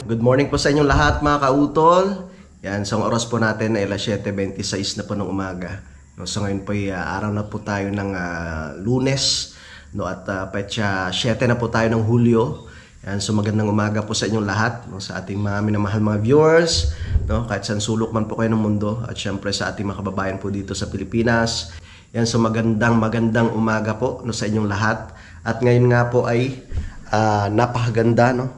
Good morning po sa inyong lahat mga kautol. Yan, sa oras po natin ay alas 7:26 na po ng umaga. No, so ngayon po ay araw na po tayo ng Lunes, no, at petsa 7 na po tayo ng Hulyo. Yan, so magandang umaga po sa inyong lahat, no, sa ating mga minamahal mga viewers, no, kahit saan sulok man po kayo ng mundo, at syempre sa ating mga kababayan po dito sa Pilipinas. Yan, so magandang umaga po, no, sa inyong lahat. At ngayon nga po ay napakaganda, no.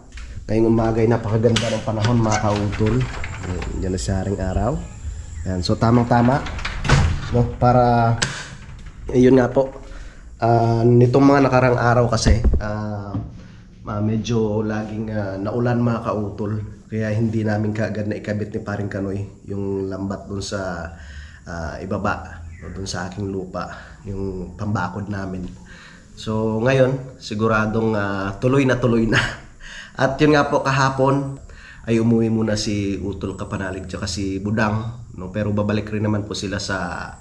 Ngayong umaga ay napakaganda ng panahon mga kautol. Yan na sa haring araw. Yan, so tamang-tama, no, para yun nga po. Nitong mga nakarang araw kasi medyo laging naulan mga kautol. Kaya hindi namin kaagad na ikabit ni Paring Kanoy yung lambat dun sa ibaba, no, dun sa aking lupa, yung pambakod namin. So ngayon siguradong tuloy na. At yun nga po, kahapon ay umuwi muna si Utol Kapanalig tsaka si Budang, no? Pero babalik rin naman po sila sa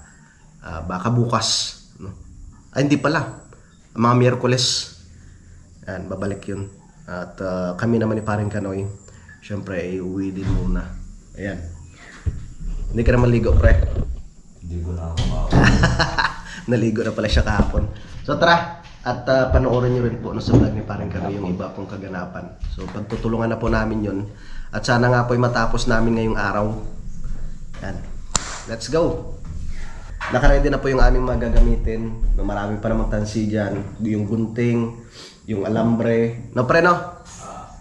baka bukas, no? Ay hindi pala, mga Miyerkules. Yan, babalik yun. At kami naman ni Paring Kanoy, syempre ay uwi din muna. Ayan. Hindi ka naman ligo, pre? Hindi ko na ako Naligo na pala siya kahapon. So tara, at panoorin nyo rin po sa vlog ni Paring Kanoy yung iba pong kaganapan. So pagtutulungan na po namin yun. At sana nga po ay matapos namin ngayong araw. Yan. Let's go! Nakaready na po yung aming magagamitin. Marami pa namang tansi dyan. Yung gunting, yung alambre. No, pre, no?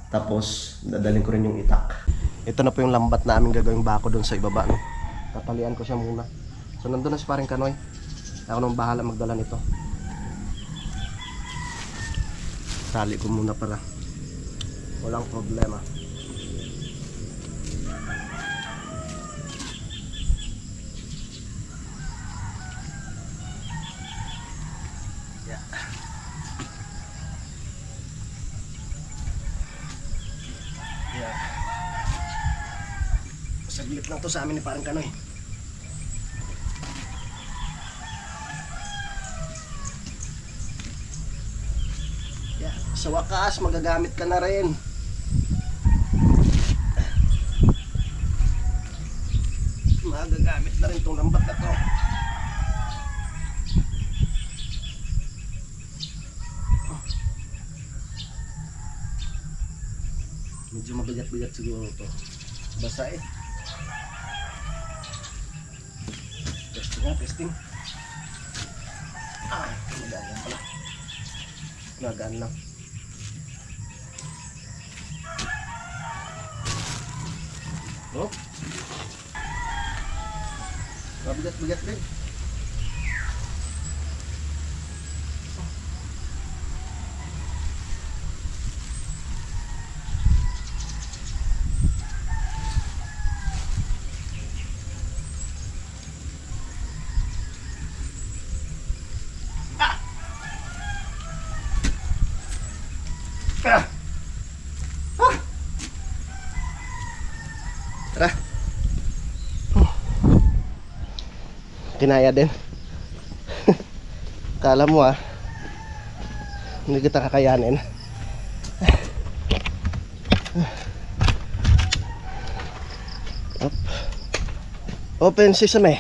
Tapos dadalhin ko rin yung itak. Ito na po yung lambat na aming gagawing bako doon sa ibaba, no? Tatalian ko siya muna. So nandun na si Paring Kanoy. Ako nang bahala magdala nito. Tali ko muna para walang problema. Yeah. Yeah. Saglit lang to sa amin ni Paring Kanoy. Sa wakas, magagamit ka na rin. Magagamit na rin itong lambat na to. Medyo mabigat-bigat siguro ito. Basa eh. Testing. Magaan pala. Magaan lang. Oh. Mabigat-bigat din. Tara. Kinaya din. Kala mo hindi kita kakayanin. Up. Open sesame.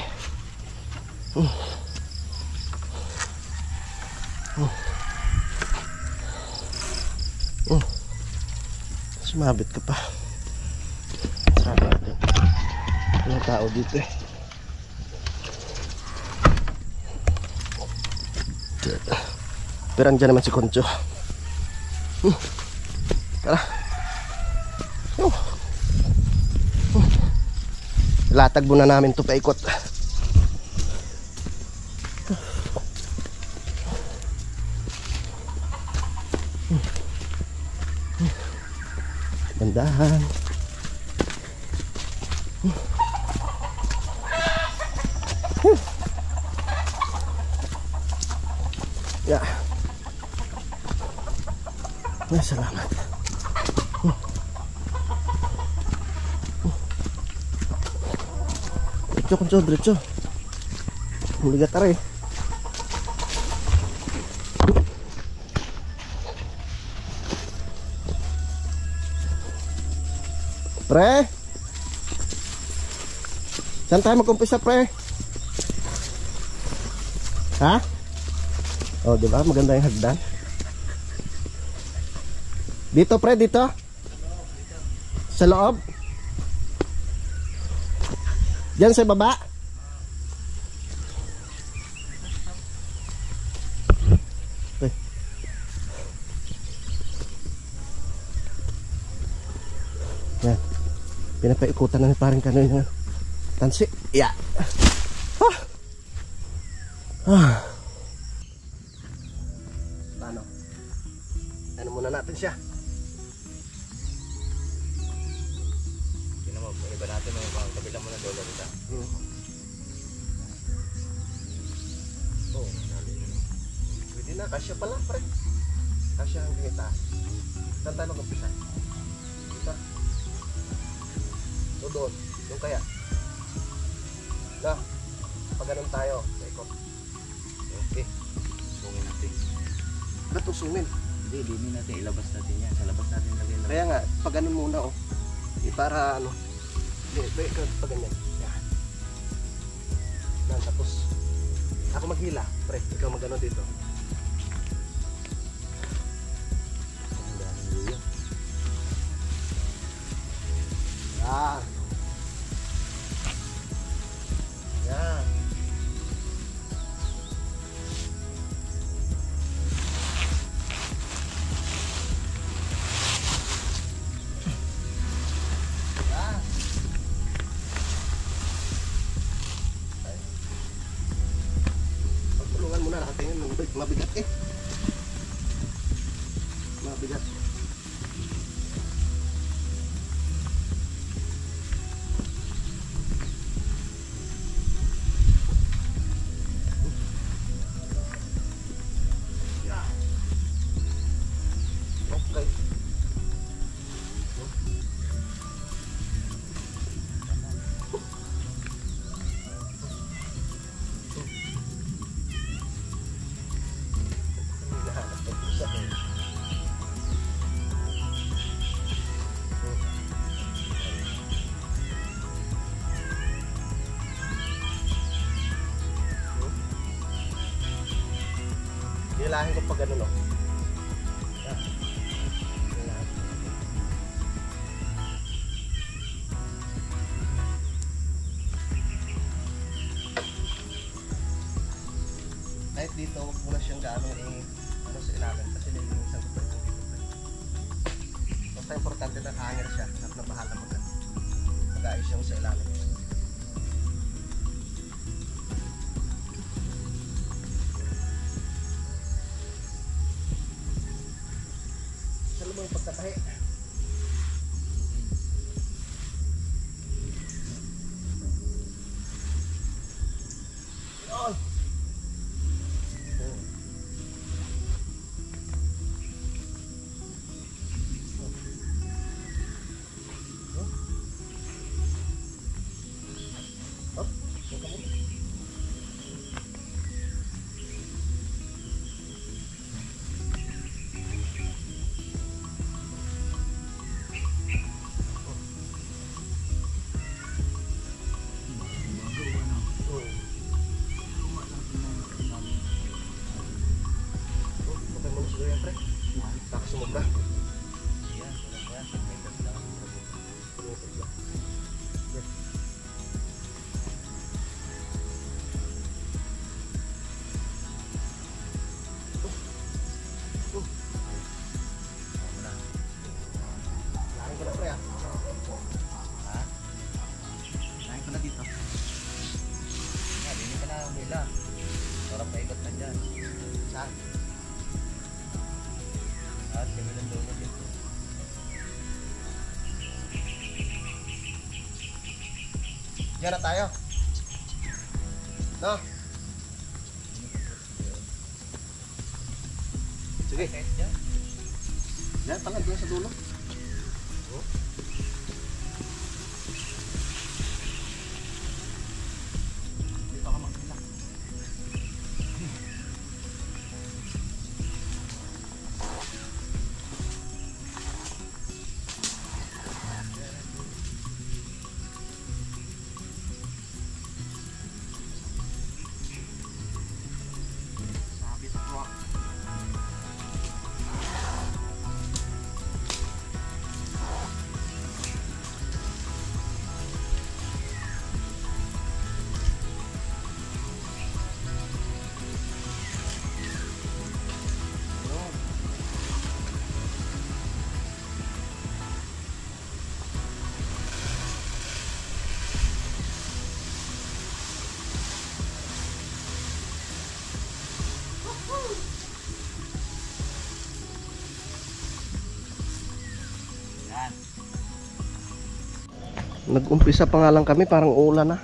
Sumabit ka pa. Walang tao dito eh. Pero andyan naman si Concho. Tara. Latag muna namin ito paikot. Bandahan. Ya. Ya, salamat. Diretso. Muligat tayo. Pre? Saan tayo mag-umpisa, pre? Ha? Oh, di ba? Maganda yung hagdan. Dito, pre, dito. Sa loob. Diyan sa baba. Okay. Yan. Pinapaikutan na ni parang kanoy. Tansi. Yeah. Paano? Ano muna natin siya? Hindi naman, iba natin mga pangkabilang mo ng dollar ito. Oh, pwede na, kasya pala, pre. Kasya ang tingin taas. Saan tayo mag-umpisa? Dito. O doon. Doon kaya. Na, pag ganun tayo, sa ikot. Okay. Sungin natin. Ba't itong sungin? Hindi, dinin natin. Ilabas natin yan. Sa labas natin lagyan lang. Kaya nga, pag ganun muna, oh. Di para ano. Hindi, pag ganyan. Yan. Yan, tapos, ako maghila, pre. Ikaw mag-ano dito. Yan. Yan. Yan. Pagtulungan muna, nakatingin, mabigat eh. Mabigat. Okay. Hilahin ko pag ano, no? Yan. Hilahin. Kahit dito, huwag muna siyang gaano ano sa ilalim kasi nilinisan ko pa ito dito. Basta importante na hanger siya at nabahala mo na. Mag-ayos siyang sa ilalim. Saan mo yung pagtatahi? Yun! Sumobra. Yan, yan. May tas lang. Lahin ko na, pre, ah. Ha? Lahin ko na dito. Yan, hindi ka na humila. Parang paikot na dyan. Saan? At kabilang dollar dito. Diyan na tayo. No? Sige. Kahit dyan. Diyan, pala doon sa dulo. Oh. Dito ka magkita. Yan. Nag-umpisa pa nga lang kami, parang ulan na.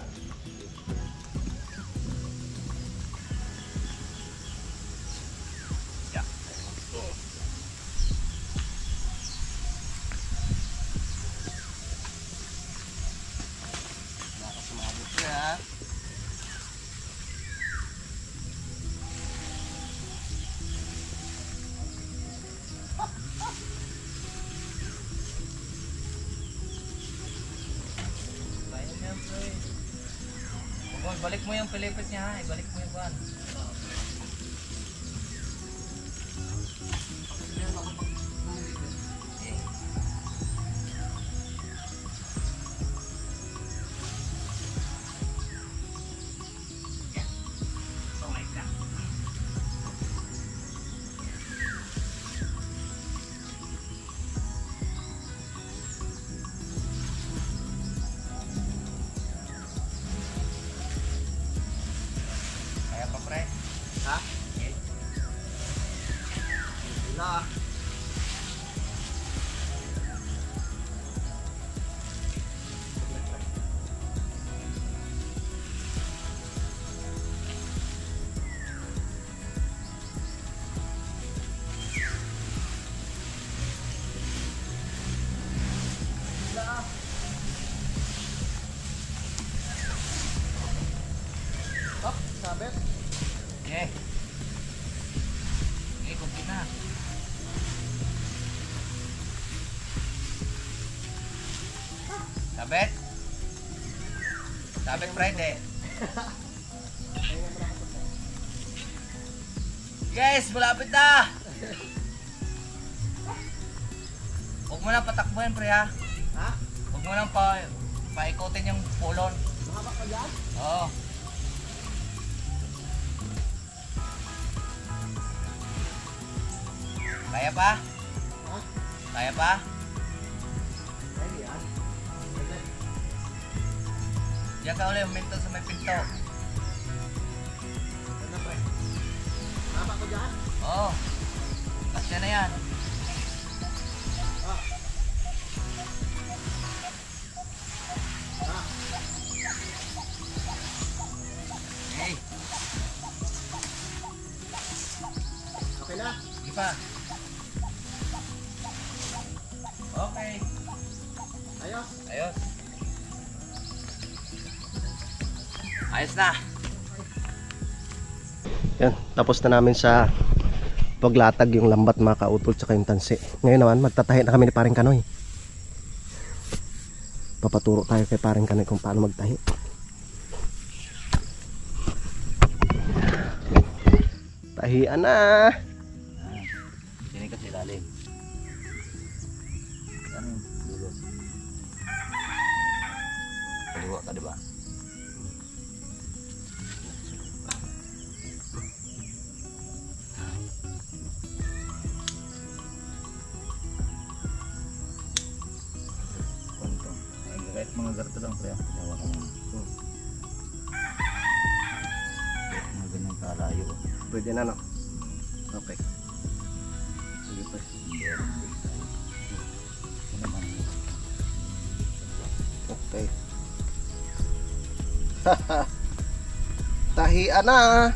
Balik mo yung pilipit niya ha, ibalik mo yung kuhan. Kaya pa pre? Ha? Okay. Wala. Hop, sabit. Okay. Okay, complete na. Sabit? Sabit Friday. Guys, malapit na! Huwag mo na patakbuhin pre ha. Ha? Huwag mo nang paikutin yung pulon. Mahaba ka dyan? Oo. Kaya pa? Ha? Kaya pa? Pwede yan. Pwede. Diyan ka ulit, uminto sa may pinto. Pwede pre. Mahaba ka dyan? Oo. Kasya na yan. Ha? Ha? Hey, Okay na? di pa. Okay. Ayos? Ayos. Ayos na. Yan, tapos na namin sa paglatag yung lambat mga kautol tsaka yung tansi. Ngayon naman magtatahi na kami ni Paring Kanoy. Papaturo tayo kay Paring Kanoy kung paano magtahi. Tahian na. Sini ka sa ilalim. Ano? Dulo. Kaliwa ka diba? Konto. Kahit mga garto lang pre. Yawa ka muna. Mga ganyan kalayo. Pwede na no? Okay. Sige pa. Okay. Tahian na.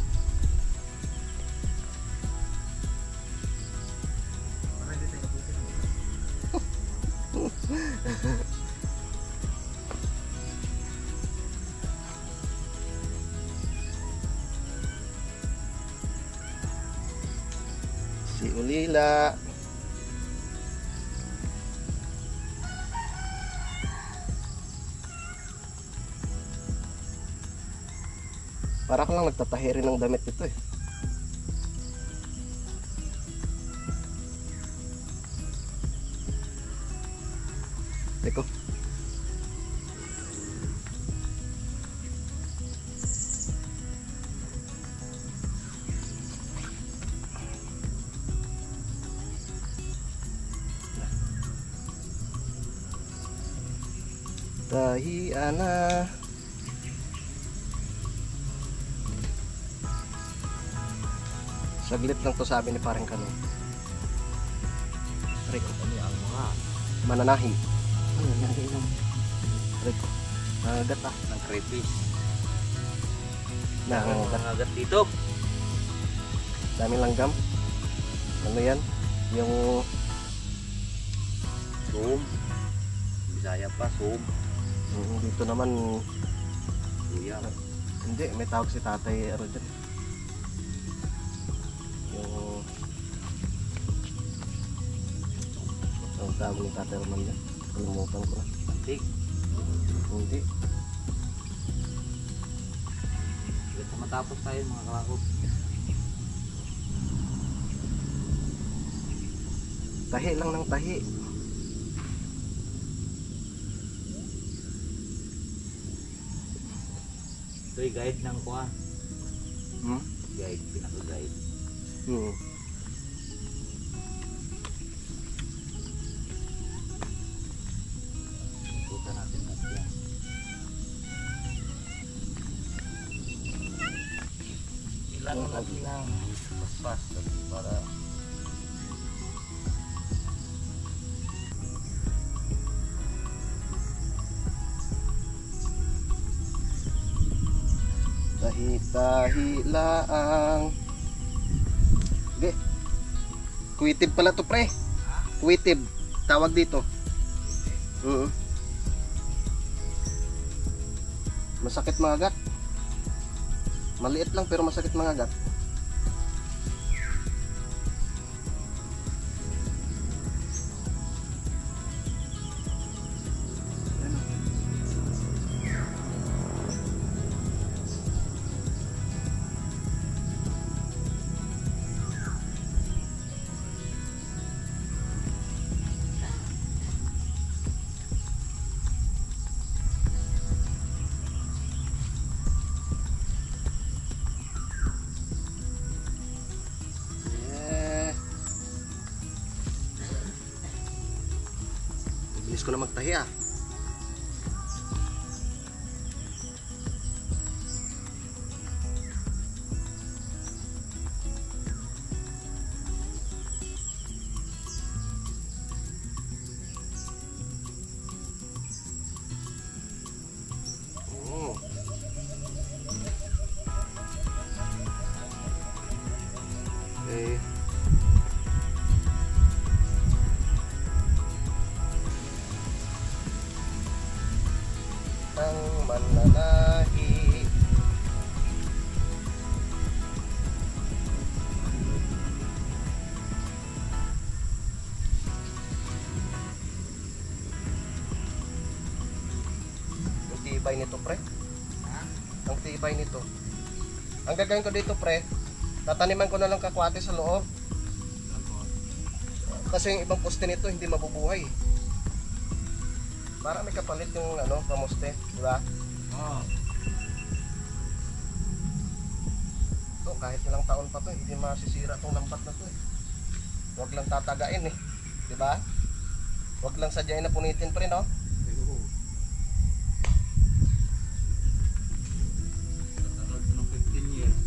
Si Ulila. Para ko lang nagtatahi rin ng damit ito eh. Teko. Tahian na. Saglit lang to sabi ni Paring Kanoy. Rico. Ano ang mga? Mananahi. Ano nangyari lang? Nangagat ah. Ng crayfish. Nangagat. Nangagat dito. Daming langgam. Ano yan? Yung Soom. Bisaya pa, soom. dito naman, Kuya. hindi, may tawag si tatay ano dyan. Yung ang tawag ni tatay Roman dyan. Kalimutan ko na. Antik. Hindi. Ito matapos tayo mga kalakot. Tahi lang ng tahi. Ito'y guide ng kuha. Hmm? Guide, pinaka-guide. Hmm. Ikutan natin natin. Ilan lagi lang. Pas-pas. Para Tahi-tahi laang. Hindi. Kuwitib pala to pre. Kuwitib. Tawag dito. Masakit mangagat. Maliit lang pero masakit mangagat. Bilis ko na magtahi ah. Okay. Ang mananahi. Ang tibay nito pre. Ang tibay nito. Ang gagawin ko dito pre, tataniman ko na lang kakwate sa loob. Kasi yung ibang poste nito hindi mabubuhay. Para may kapalit yung ano, pamoste, di ba? Oo. So, kahit ilang taon pa to, hindi masisira tong lambat na to eh. Huwag lang tatagain eh, di ba? Huwag lang sadyain na punitin pa rin, no? Tatanod ng 15 years.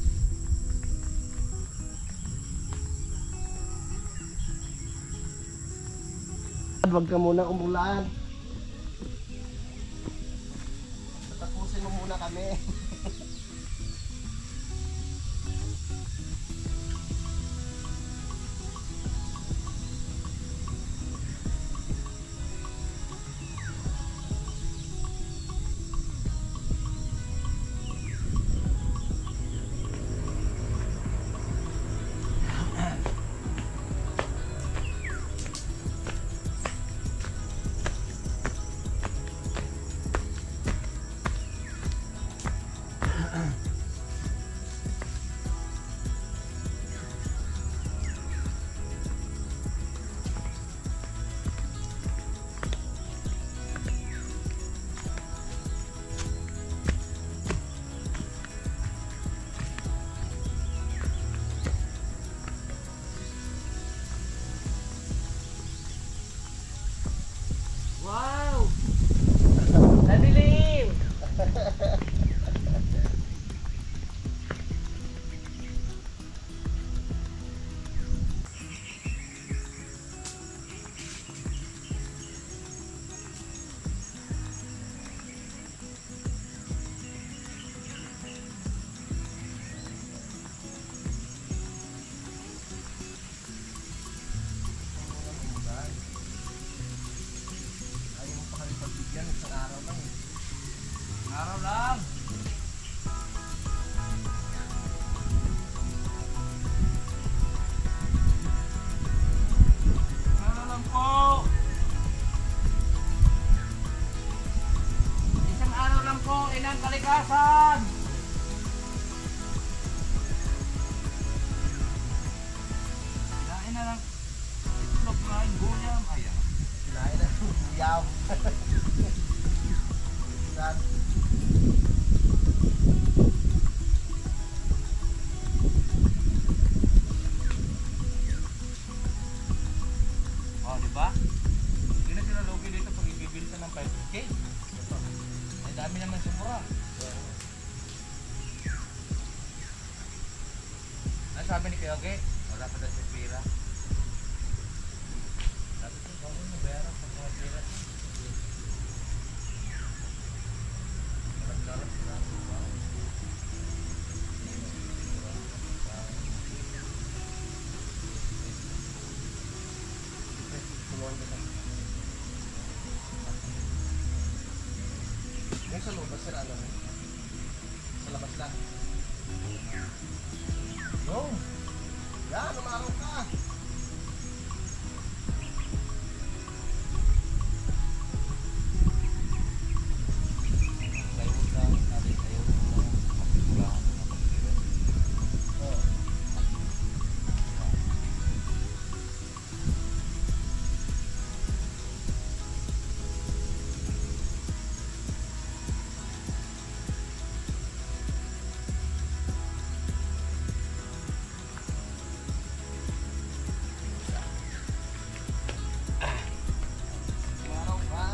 Huwag ka muna umulan. Tapusin mo muna kami. kalikasan! Kinain na lang itlog na yung guyam. Ayan. Kinain na yaw. Oh, di ba? Hindi na sila lugi dito pag ibibilsa ng 5K. Ay dami naman sumura. Ano sabi ni Kuya Ge? Wala pa daw si Pira. Sabi ko, gawin mo bayaran pag mga Pira. Larat-larat sila. Yung sa lubas sir, ano? Sa labas lang. No! Yan, umaraw ka! Tayo lang, natin tayo lang. Magpulahan ng mga Pira. Oh. Umaraw ka!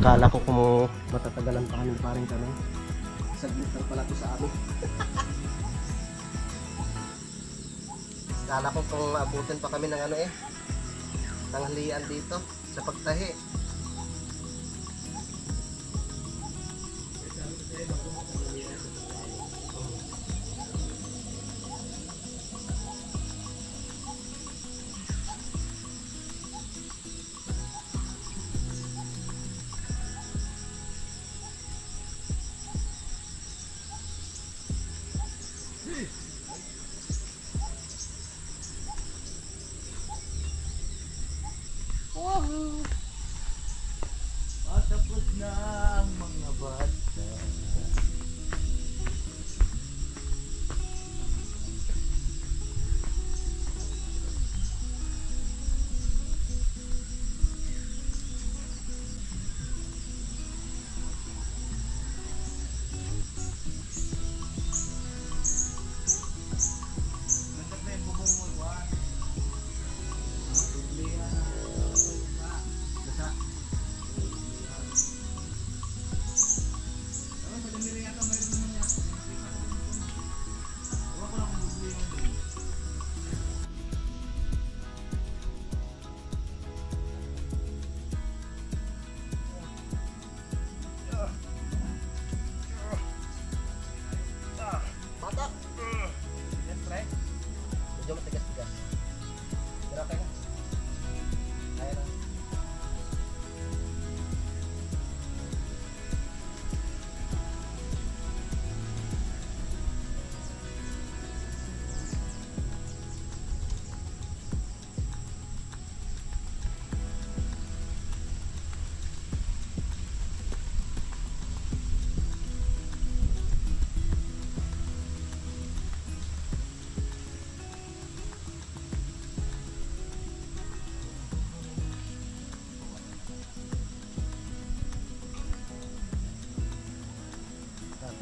Akala ko kung matatagalan pa kami paring kami. Saglit lang pala to sa amin. Akala ko kung abutin pa kami ng ano tanghalian dito sa pagtahi.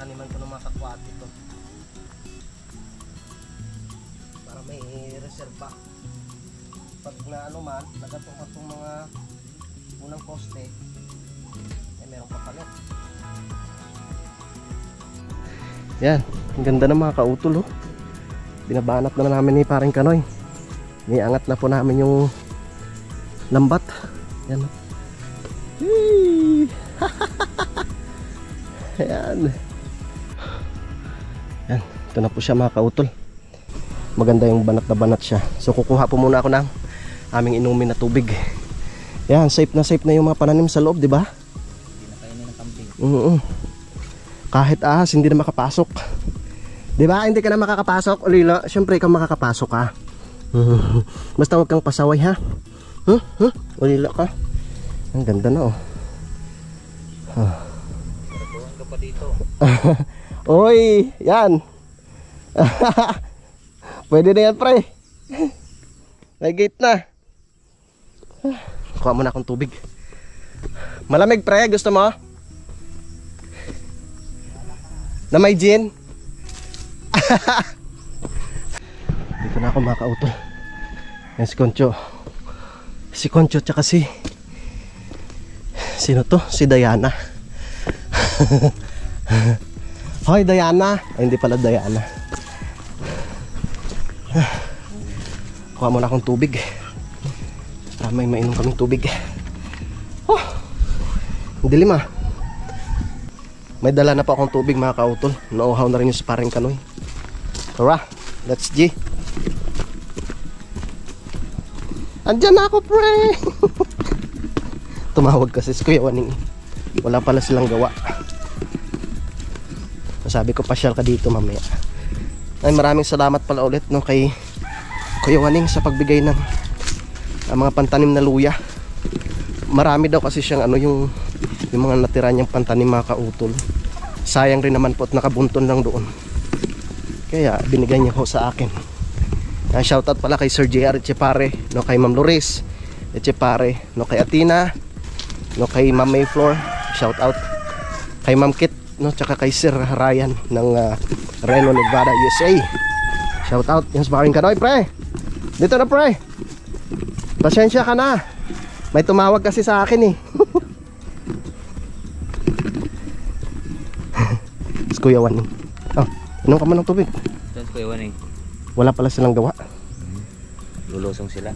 taniman ko ng mga kakwati to. Para may reserva. Pag na ano man, nagatok itong mga unang poste, eh meron pa pala. Yan, ang ganda ng mga kautol oh. Binabanat na namin ni Paring Kanoy. Niangat na po namin yung lambat. Yan. Ayan. Yan, ito na po siya mga kautol. Maganda yung banat na banat siya. So kukuha po muna ako ng aming inumin na tubig. Yan, safe na yung mga pananim sa loob, di ba? Hindi na kainin ng kambing. Kahit ahas hindi na makapasok. Di ba? Hindi ka na makakapasok, Ulilo. Siyempre ikaw makakapasok ka. Basta huwag kang pasaway ha. Ulilo ka. Ang ganda na oh. Turuan ka pa dito. Oy, yan. Pwede na yan, pre. May gate na. Kuha muna akong tubig. Malamig, pre. Gusto mo? Na may gin? Dito na ako mga kautol. Yan si Concho. Si Concho tsaka si sino to? Si Diana. Hoy Diana. Ay hindi pala Diana. Kuha muna akong tubig. May mainom kaming tubig. Oh, dilim ah. May dala na po akong tubig mga kautol. Nauhaw na rin yung sa Paring Kanoy. Tara, let's G. Andyan na ako, pre. Tumawag kasi si Kuya Waning. Wala pala silang gawa. Sabi ko pasyal ka dito mamaya. Ay maraming salamat pala ulit no, kay Kuya Waning sa pagbigay ng mga pantanim na luya. Marami daw kasi siyang ano yung mga natira niyang pantanim mga kautol. Sayang rin naman po at nakabunton lang doon. Kaya binigay niya ho sa akin. Shoutout pala kay Sir JR Echepare, no, kay Ma'am Loris Echepare, no, kay Atina, no, kay Ma'am Mayfloor, shoutout. Kay Ma'am Kit, no, tsaka kay Sir Ryan ng Reno, Nevada, USA. Shoutout. Yung sa Paring Kanoy, pre. Dito na, pre. Pasensya ka na. May tumawag kasi sa akin eh. Kuya Waning. Oh, inom ka man ng tubig. Saan si Kuya Waning? Wala pala silang gawa. Lulusong sila.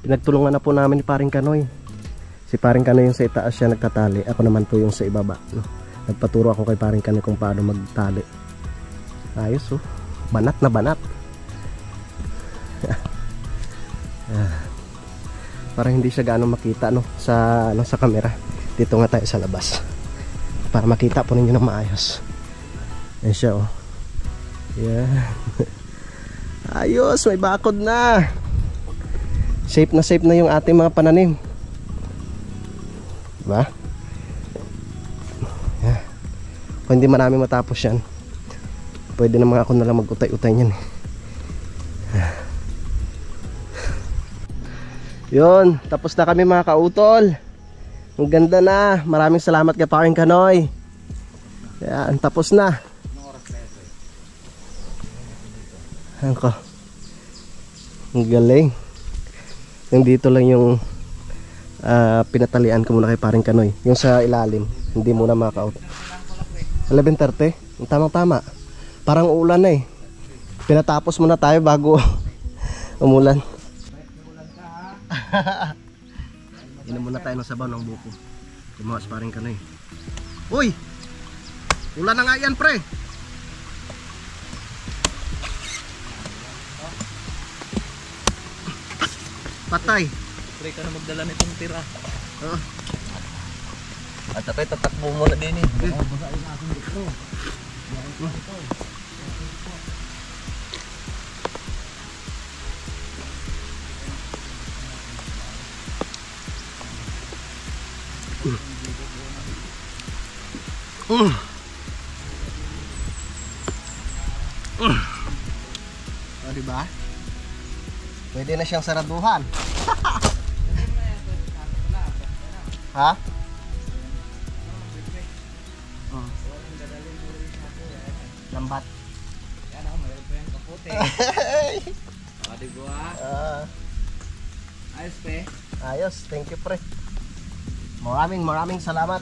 Pinagtulungan na po namin ni Paring Kanoy. Si Paring Kanoy yung sa itaas siya nagtatali. Ako naman po yung sa ibaba. No? Nagpaturo ako kay Paring Kanoy kung paano magtali. Ayos oh. Banat na banat. Parang hindi siya gaano makita no sa camera. Dito nga tayo sa labas. Para makita po ninyo ng maayos. Ayan siya oh. Yan. Ayos, may bakod na. Safe na yung ating mga pananim. Diba? Yan. Kung hindi marami matapos yan, pwede naman ako nalang mag-utay-utay yan. Yun, tapos na kami mga kautol. Ang ganda na. Maraming salamat kay Paring Kanoy. Yan, tapos na. Ayan ko. Ang galing. Yung dito lang yung pinatalian ko muna kay Paring Kanoy. Yung sa ilalim. Hindi muna maka-out. 11:30. Tamang-tama. Parang uulan na eh. Pinatapos muna tayo bago umulan. Inom muna tayo ng sabaw ng buko. Tumakas Paring Kanoy. Uy! Ulan na nga yan, pre! Patay! Pre ka na magdala nitong tira. Oh. At ako'y tatakbo mo na din eh. Basahin na akong dito. O diba? Pwede na siyang saraduhan. Ha? Oh. Lambat. Yan ako, mayroon pa yung kapote. O, di ba? Ayos pe. Ayos, thank you pre. Maraming salamat.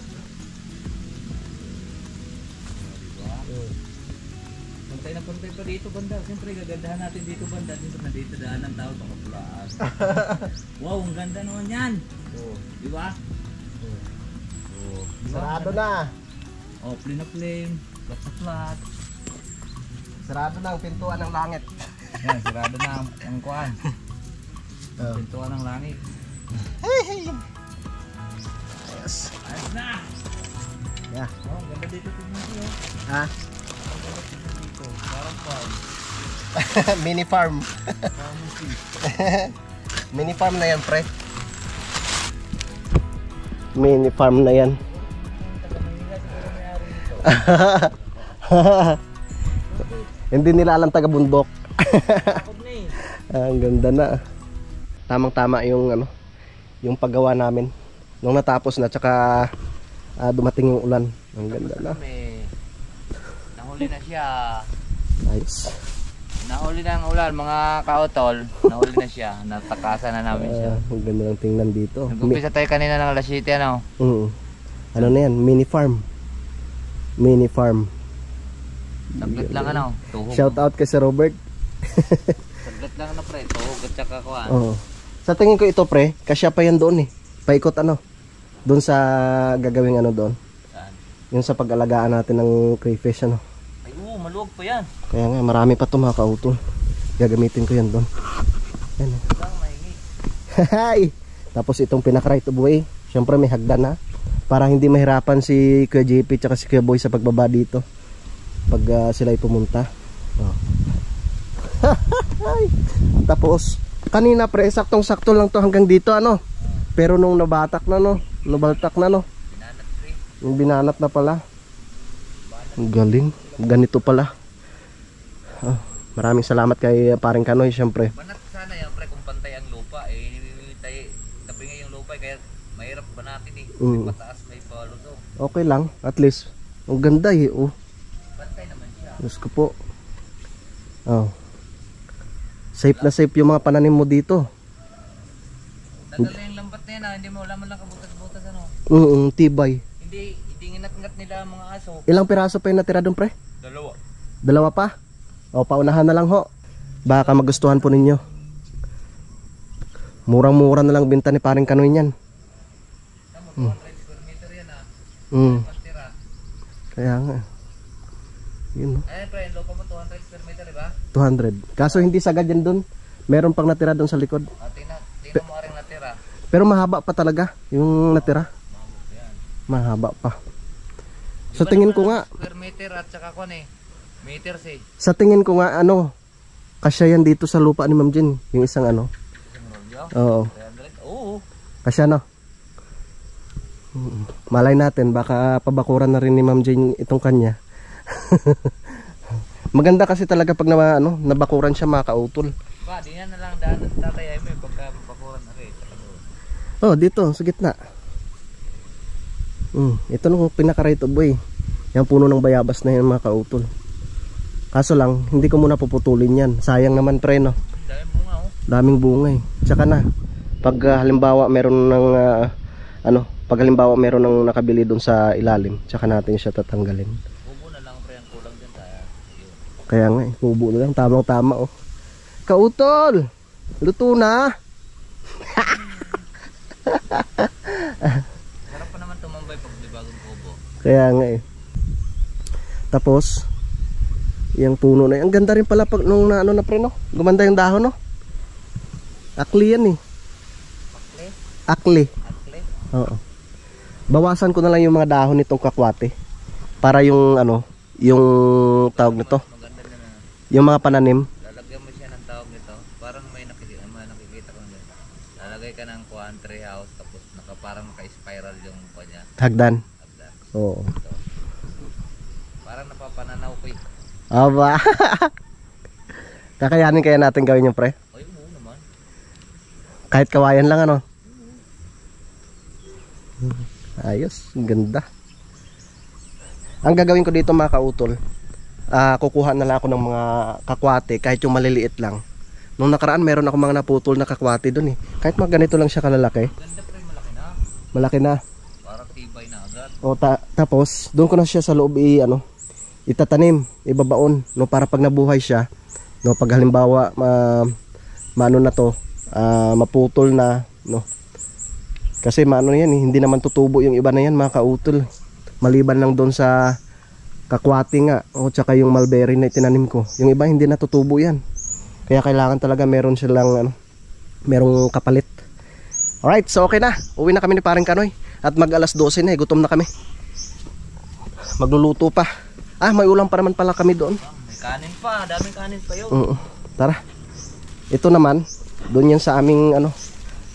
Pantay na pantay pa dito banda. Siyempre gagandahan natin dito banda. Dito daan ng tao baka pulaan. Wow, ang ganda naman yan. Di ba? Sarado na. Oh, plain na plain. Flat na flat. Sarado na ang pintuan ng langit. Yan, sirado na ang kuan. Pintuan ng langit. Yes. Ayos na! Yeah. Oh, ang ganda dito tingnan ko. Ha? Ang ganda tingnan dito. Parang farm. Mini farm. Pharmacy. Mini farm na yan pre. Mini farm na yan. Taga-Manila siguro may-ari nito. Hindi nila alam taga bundok. Takot na eh. Ang ganda na. Tamang-tama yung ano, yung paggawa namin. Nung natapos na tsaka dumating yung ulan. Ang ganda na. Nahuli na siya. Ayos. Nahuli na ang ulan mga kaotol. Nahuli na siya. Natakasan na namin siya. Ang ganda ng tingnan dito. Nag-umpisa tayo kanina ng alas 7 ano? Ano na yan? Mini farm. Mini farm. Saglit lang ano? Tuhog. Shout out kay Sir Robert. Saglit lang na pre. Tuhog at saka kuhan. Oo. Sa tingin ko ito pre, kasya pa yan doon eh. Paikot ano? Doon sa gagawing ano doon. Saan? Yung sa pag-alagaan natin ng crayfish ano. Ay oo, maluwag pa yan. Kaya nga marami pa ito mga kautol. Gagamitin ko yan doon. Yan eh. Lang mahingi. Hi! Tapos itong pinaka-right of way. Siyempre may hagdan ha. Para hindi mahirapan si Kuya JP tsaka si Kuya Boy sa pagbaba dito. Pag sila ay pumunta. Oh. Tapos kanina pre, saktong-sakto lang to hanggang dito ano. Pero nung nabatak na no, nabaltak na no. Binanat pre. Yung binanat na pala. Ang galing. Ganito pala. Maraming salamat kay paring Kanoy syempre. Banat sana yan pre kung pantay ang lupa eh. Tabi nga yung lupa kaya mahirap banatin eh. May pataas may palusong. Okay lang, at least. Ang ganda eh, oh. Pantay naman siya. Diyos ko po. Oh. Safe na safe yung mga pananim mo dito. Tagal na yung lambat na yan ah. Hindi mo wala man lang kabutas-butas ano. Tibay. Hindi nginat-ngat nila ang mga aso. Ilang piraso pa yung natira doon pre? 2. Dalawa pa? O, paunahan na lang ho. Baka magustuhan po ninyo. Murang-mura na lang binta ni paring Kanoy niyan. Tama, 200 square meter yan ah. Pantira. Kaya nga. Yun, no? Ayan pre, lupa mo 200 square meter diba? 200. Kaso hindi sagad yan doon. Meron pang natira doon sa likod. Tingnan mo rin natira. Pero mahaba pa talaga yung natira. Mahaba pa. Sa tingin ko nga, Square meter at saka kung meters eh. sa tingin ko nga ano, kasya yan dito sa lupa ni Ma'am Jen, yung isang ano. Isang rolyo? Oo. 300? Oo. Kasya no. Malay natin baka pabakuran na rin ni Ma'am Jen itong kanya. Maganda kasi talaga pag nabakuran siya mga kautol. Pa, di na lang daan ng tatay ay may pagka bakuran na rin. Oh, dito sa gitna. Ito nung pinaka-right of way. Yung puno ng bayabas na yan mga kautol. Kaso lang, hindi ko muna puputulin yan. Sayang naman pre no. Daming bunga oh. Daming bunga eh. Tsaka na, pag halimbawa meron ng pag halimbawa meron ng nakabili doon sa ilalim, tsaka natin siya tatanggalin. Bubo na lang pre ang kulang dyan tayo. Kaya nga eh, bubo na lang, tamang-tama oh. Kautol! Luto na! Sarap pa naman tumambay pag di bagong kubo. Kaya nga eh. Tapos yung puno na yan. Ang ganda rin pala pag nung na pre no. Gumanda yung dahon no. Akli yan eh. Akli. Akli? Oo. Bawasan ko na lang yung mga dahon nitong kakwate. Para yung yung tawag nito. Maganda na. Yung mga pananim. Lalagyan mo siya ng tawag nito. Parang may nakikita ko na. Lalagay ka ng tree house tapos parang naka-spiral yung kanya. Hagdan. Hagdan. Oo. Ito. Parang napapananaw ko eh. Aba. Kakayanin kaya natin gawin yung pre? Ay, oo naman. Kahit kawayan lang ano. Ayos, ganda. Ang gagawin ko dito mga kautol, kukuha na lang ako ng mga kakwate kahit yung maliliit lang. Nung nakaraan meron ako mga naputol na kakwate doon eh. Kahit mga ganito lang siya kalalaki. Ganda pre, malaki na. Malaki na. Parang tibay na agad. O tapos doon ko na siya sa loob itatanim, ibabaon no, para pag nabuhay siya no, pag halimbawa maano na to, maputol na no. Kasi maano yan eh, hindi naman tutubo yung iba na yan mga kautol. Maliban lang doon sa kakwati nga o tsaka yung mulberry na itinanim ko. Yung iba hindi natutubo yan. Kaya kailangan talaga meron silang merong kapalit. Alright, so okay na. Uwi na kami ni Paring Kanoy. At mag alas 12 na eh, gutom na kami. Magluluto pa. May ulam pa naman pala kami doon. May kanin pa, daming kanin pa yun. Tara. Ito naman, doon yan sa aming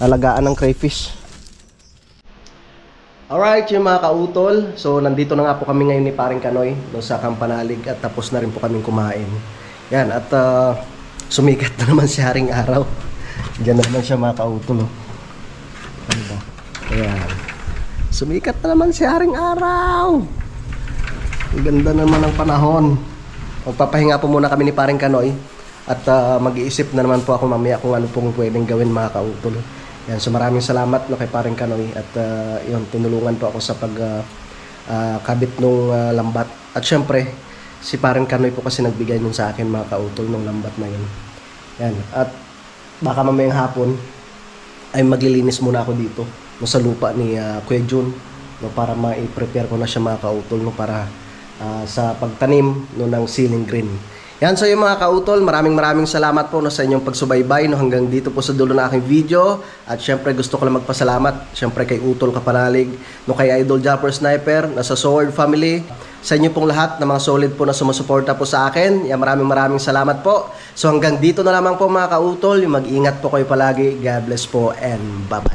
alagaan ng crayfish. Alright, yung mga kautol. So nandito na nga po kami ngayon ni Paring Kanoy no, sa Kampanalig at tapos na rin po kaming kumain. Yan, at sumikat na naman si Haring Araw. Diyan na naman siya mga kautol. Ano ba? Ayan. Sumikat na naman si Haring Araw. Ang ganda naman ng panahon. Magpapahinga po muna kami ni Paring Kanoy. At mag-iisip na naman po ako mamaya kung ano pong pwedeng gawin mga kautol. Yan, so maraming salamat no, kay Paring Kanoy. At yun, tinulungan po ako sa kabit nung lambat. At syempre, si Paring Kanoy po kasi nagbigay nun sa akin mga kautol nung lambat na yun. Yan, at baka mamayang hapon ay maglilinis muna ako dito no, sa lupa ni Kuya Jun no, para ma-prepare ko na siya mga kautol no, para sa pagtanim no, ng ceiling green. Yan, so yung mga kautol, maraming salamat po no, sa inyong pagsubaybay no, hanggang dito po sa dulo ng aking video. At syempre gusto ko lang magpasalamat syempre kay Utol Kapanalig, no, kay Idol Japper Sniper, nasa Sword Family, sa inyo pong lahat na mga solid po na sumusuporta po sa akin. Yan, maraming salamat po. So hanggang dito na lamang po mga kautol, mag-ingat po kayo palagi. God bless po and bye-bye.